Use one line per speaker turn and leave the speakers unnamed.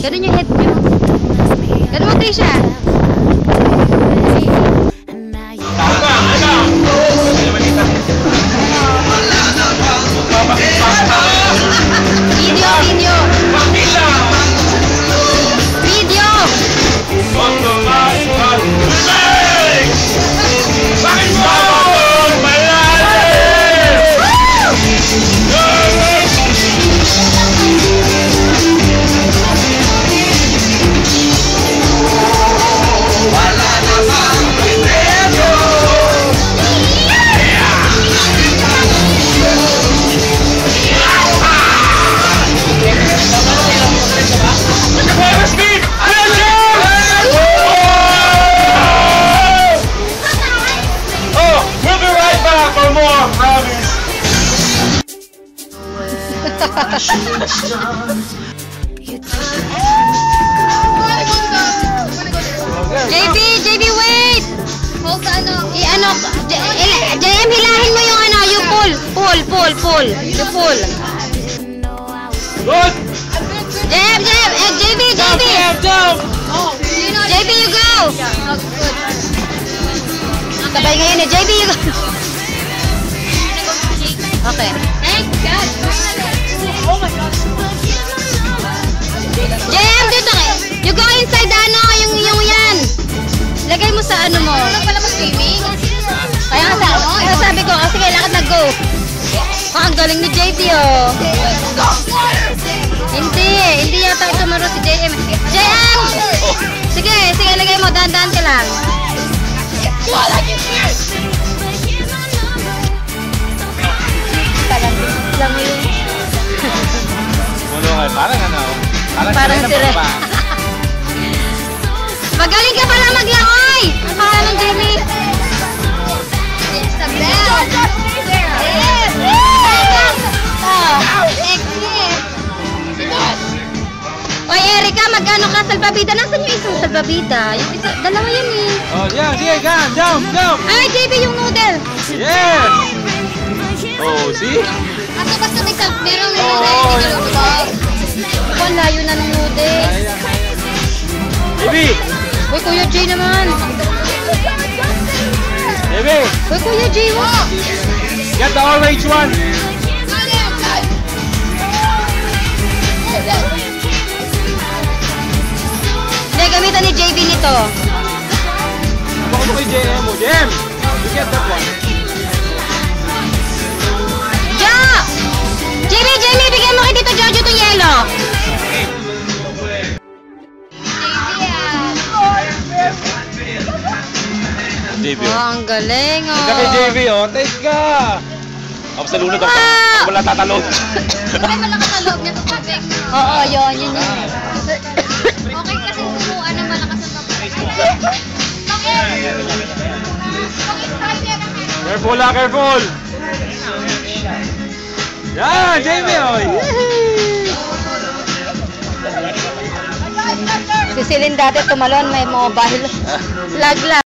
Ganun yung head nyo. Ganun mo, Trisha. Video. JB, wait!
Hold ano?
JM, hilahin mo yung yung pull. You pull.
Good!
JB!
Oh,
JB, you go! Sabay ngayon JB, you go! Okay.
Thank God! Oh my God!
JM, dito kayo! You go inside yung yan! Lagay mo sa mo.
Ano pala mag-swimming?
Kaya sabi ko, sige, lakad na go. Ang galing ni JB, oh. Hindi yata tumaro si JM. JM! Sige, lagay mo, dahan-dahan ka lang. Lang yun.
Parang
sira. Magaling ka pala maglangoy! Ang pangalan ng Jamie?
It's the best!
Yes! Oy, Erica, magkano ka salbabida? Nasaan yung isang salbabida? Yung isa, dalawa yan eh.
Oh, yeah, sige, jump!
Ay, JB, yung noodle!
Yes! Oh, see?
Kaso basta may merong
Oh,
Ang layo na ng noodle.
Baby!
Uy, Kuya Jay naman.
Baby!
Uy, Kuya Jay, wag.
Get the orange one!
Hindi, gamitan ni JB nito.
Baka mo kay JM mo. JM! You get that one.
Ja! JB, bigyan mo kay Tito Jojo itong yelo.
JB,
Oh, ang galing, oh.
Ika kay JB, oh. Taste ka! Ako sa lunod ako. Ako wala tatalon.
Ay, malakas sa loob niya ito tubig.
Oo, yun.
Okay kasi kumuha ng malakas sa tubig.
Careful lah, careful! Yan, JB, oh.
Si Celine dati tumalon, may mobile. Lag.